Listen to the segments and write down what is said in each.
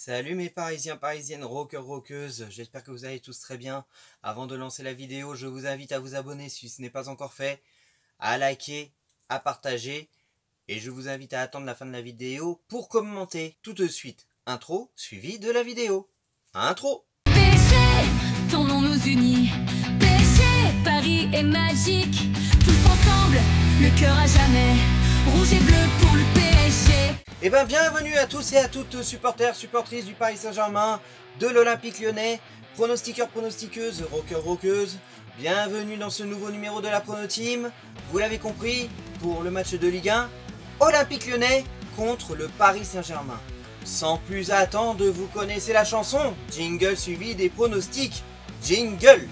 Salut mes parisiens, parisiennes, rockers, rockeuses, j'espère que vous allez tous très bien. Avant de lancer la vidéo, je vous invite à vous abonner si ce n'est pas encore fait, à liker, à partager, et je vous invite à attendre la fin de la vidéo pour commenter. Tout de suite, intro suivi de la vidéo. Intro. Péché, ton nom nous unit. Péché, Paris est magique. Tous ensemble, le cœur à jamais. Rouge et bleu pour le PSG. Et bien bienvenue à tous et à toutes, supporters, supportrices du Paris Saint-Germain, de l'Olympique Lyonnais, pronostiqueurs, pronostiqueuses, rockers, rockeuses. Bienvenue dans ce nouveau numéro de la Prono Team. Vous l'avez compris, pour le match de Ligue 1, Olympique Lyonnais contre le Paris Saint-Germain. Sans plus attendre, vous connaissez la chanson. Jingle suivi des pronostics. Jingle.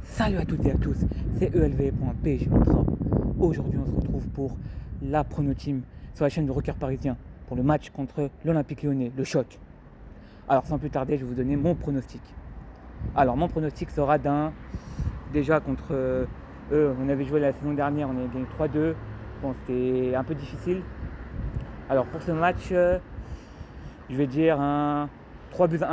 Salut à toutes et à tous, c'est ELV.pg Ultra. Aujourd'hui, on se retrouve pour la Prono Team sur la chaîne de Rocker Parisien pour le match contre l'Olympique Lyonnais, le choc. Alors, sans plus tarder, je vais vous donner mon pronostic. Alors, mon pronostic sera déjà contre eux, on avait joué la saison dernière, on avait gagné 3-2. Bon, c'était un peu difficile. Alors, pour ce match, je vais dire 3-1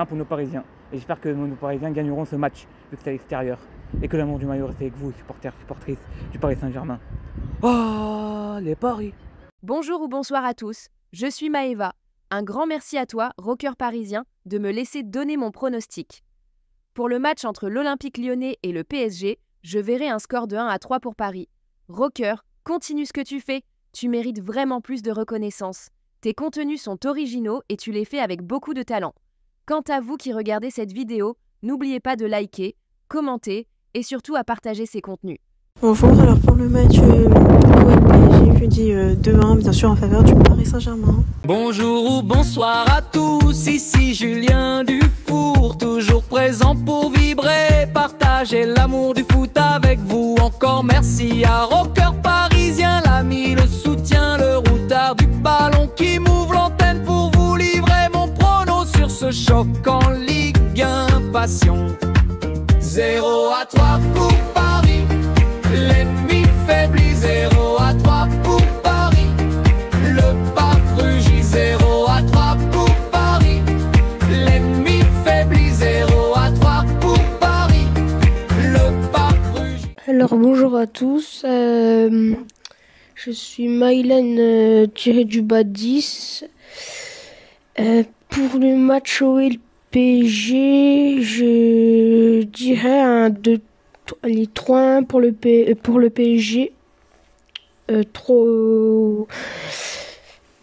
pour nos Parisiens. Et j'espère que nos Parisiens gagneront ce match, vu que c'est à l'extérieur. Et que l'amour du maillot reste avec vous, supporters, supportrices du Paris Saint-Germain. Oh, les paris! Bonjour ou bonsoir à tous, je suis Maëva. Un grand merci à toi, rocker parisien, de me laisser donner mon pronostic. Pour le match entre l'Olympique Lyonnais et le PSG, je verrai un score de 1-3 pour Paris. Rocker, continue ce que tu fais, tu mérites vraiment plus de reconnaissance. Tes contenus sont originaux et tu les fais avec beaucoup de talent. Quant à vous qui regardez cette vidéo, n'oubliez pas de liker, commenter et surtout à partager ces contenus. Bonjour, alors pour le match PSG, je dis 2-1 bien sûr en faveur du Paris Saint-Germain. Bonjour ou bonsoir à tous, ici Julien Dufour, toujours présent pour vibrer, partager l'amour du foot avec vous. Encore merci à Rocker Parisien, l'ami, le soutien, le routard du ballon qui m'ouvre l'antenne pour vous livrer mon prono sur ce choc en Ligue 1 passion. 0-3 pour Paris, l'ennemi faiblit. 0-3 pour Paris, le pape rugit. 0-3 pour Paris, l'ennemi faiblit. 0-3 pour Paris, le pape rugit. Alors bonjour à tous, je suis Mylène tiré du bas 10. Pour le match OL PSG, je dirais 3-1 pour le PSG.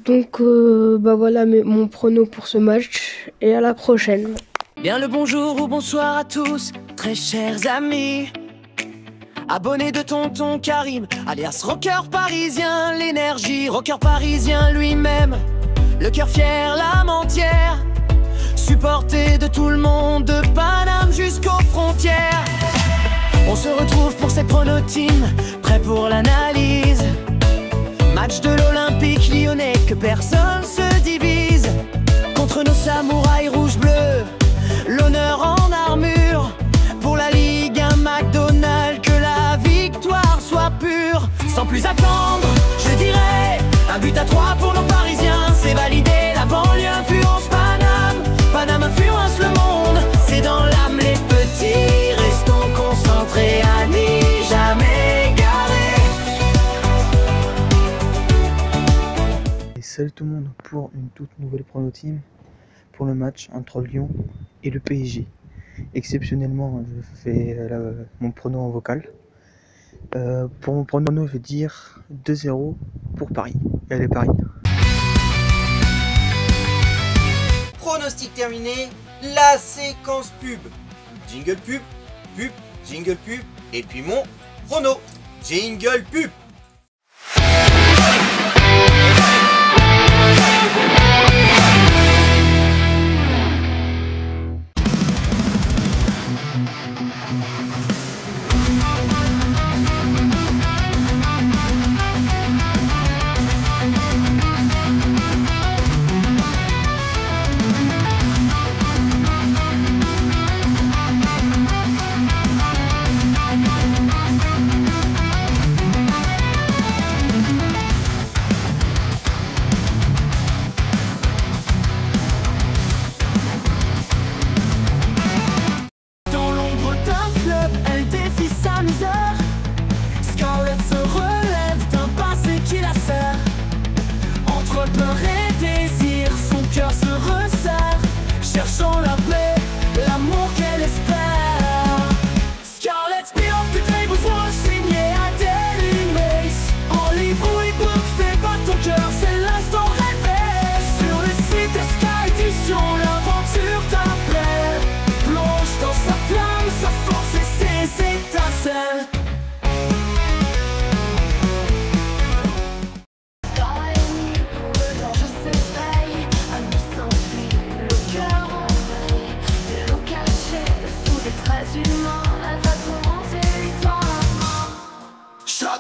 Donc voilà mon prono pour ce match et à la prochaine. Bien le bonjour ou bonsoir à tous, très chers amis. Abonné de tonton Karim, alias Rocker Parisien, l'énergie, Rocker Parisien lui-même, le cœur fier, l'âme entière. Supporté de tout le monde, de Paname jusqu'aux frontières. On se retrouve pour cette Prono Team, prêt pour l'analyse. Match de l'Olympique Lyonnais, que personne se divise. Contre nos samouraïs rouge-bleu, l'honneur en armure. Pour la Ligue 1 McDonald's, que la victoire soit pure. Sans plus attendre, je dirais 1-3 pour nos Parisiens. C'est validé, la banlieue influence Paname. Paname influence le monde, c'est dans l'âme les petits. Restons concentrés à n'y jamais garer. Et salut tout le monde pour une toute nouvelle Prono Team pour le match entre Lyon et le PSG. Exceptionnellement, je fais mon prono en vocal. Pour mon prono, je vais dire 2-0 pour Paris. Et allez Paris. Pronostic terminé, la séquence pub. Jingle pub, pub, jingle pub, et puis mon prono. Jingle pub.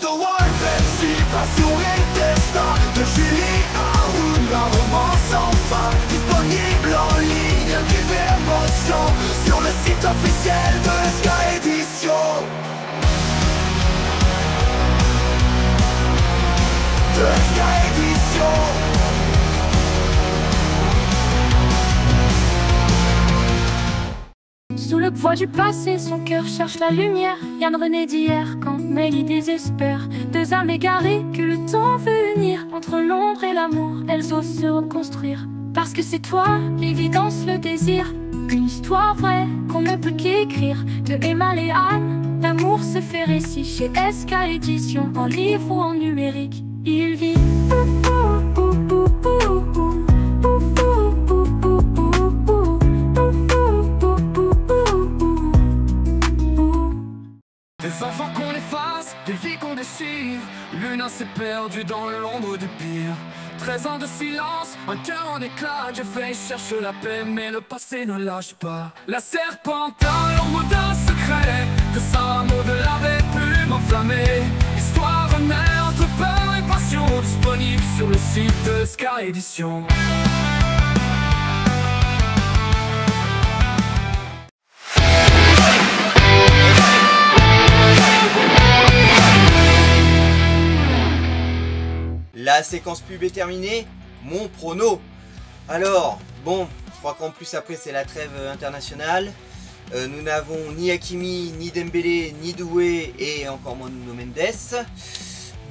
the world, même si pas sur les destins de Julie Haroun, la romance sans fin, disponible en ligne, vive émotion sur le site officiel de SK Édition. De SK Édition. Sous le poids du passé, son cœur cherche la lumière. Yann René d'hier, quand Mélie désespère. Deux âmes égarées que le temps veut unir. Entre l'ombre et l'amour, elles osent se reconstruire. Parce que c'est toi, l'évidence, le désir. Une histoire vraie qu'on ne peut qu'écrire. De Emma et Anne, l'amour se fait récit. Chez SK Édition, en livre ou en numérique. Il vit. Des enfants qu'on efface, des vies qu'on déchire. L'une s'est perdue dans l'ombre du pire. 13 ans de silence, un cœur en éclat. Jeffrey cherche la paix, mais le passé ne lâche pas. La serpente a l'ombre d'un secret, que sans amour de la plume enflammée. Histoire renaît entre peur et passion, disponible sur le site de SK Édition. La séquence pub est terminée, mon prono. Alors, bon, je crois qu'en plus après c'est la trêve internationale. Nous n'avons ni Hakimi, ni Dembélé, ni Doué et encore moins Nuno Mendes.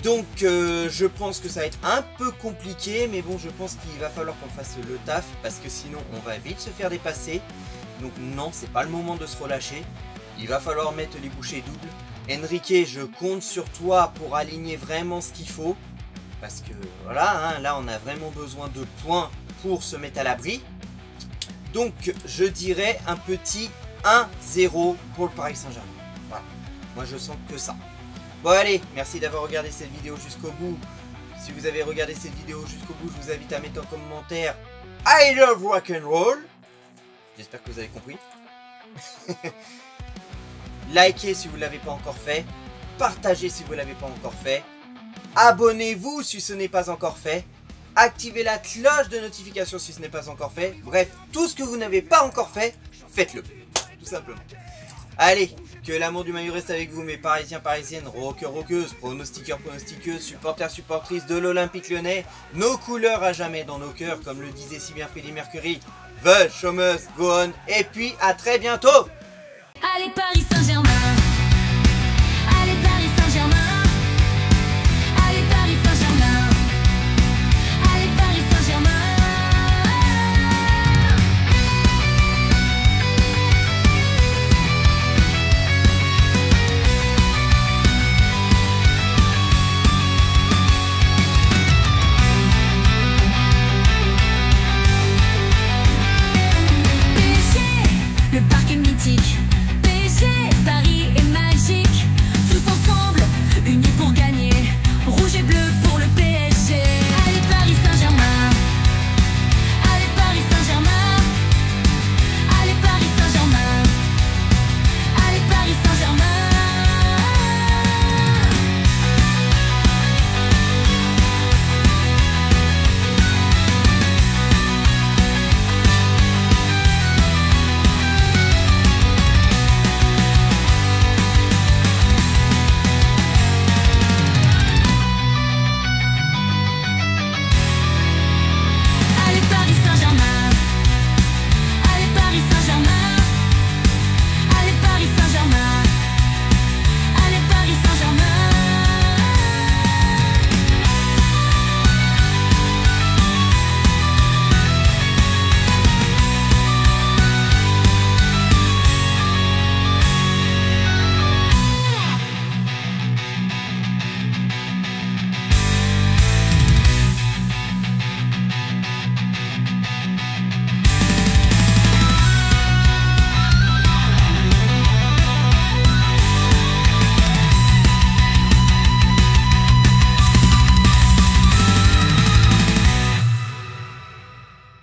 Donc je pense que ça va être un peu compliqué, mais bon, je pense qu'il va falloir qu'on fasse le taf parce que sinon on va vite se faire dépasser. Donc non, c'est pas le moment de se relâcher. Il va falloir mettre les bouchées doubles. Enrique, je compte sur toi pour aligner vraiment ce qu'il faut. Parce que voilà, hein, là on a vraiment besoin de points pour se mettre à l'abri. Donc je dirais un petit 1-0 pour le Paris Saint-Germain. Voilà, moi je sens que ça. Bon allez, merci d'avoir regardé cette vidéo jusqu'au bout. Si vous avez regardé cette vidéo jusqu'au bout, je vous invite à mettre en commentaire I love rock'n'roll. J'espère que vous avez compris. Likez si vous ne l'avez pas encore fait. Partagez si vous ne l'avez pas encore fait. Abonnez-vous si ce n'est pas encore fait. Activez la cloche de notification si ce n'est pas encore fait. Bref, tout ce que vous n'avez pas encore fait, faites-le. Tout simplement. Allez, que l'amour du maillot reste avec vous, mes Parisiens, Parisiennes, rockers, rockeuses, pronostiqueurs, pronostiqueuses, supporters, supportrices de l'Olympique Lyonnais. Nos couleurs à jamais dans nos cœurs, comme le disait si bien Freddie Mercury. The show must go on. Et puis, à très bientôt. Allez Paris Saint-Germain.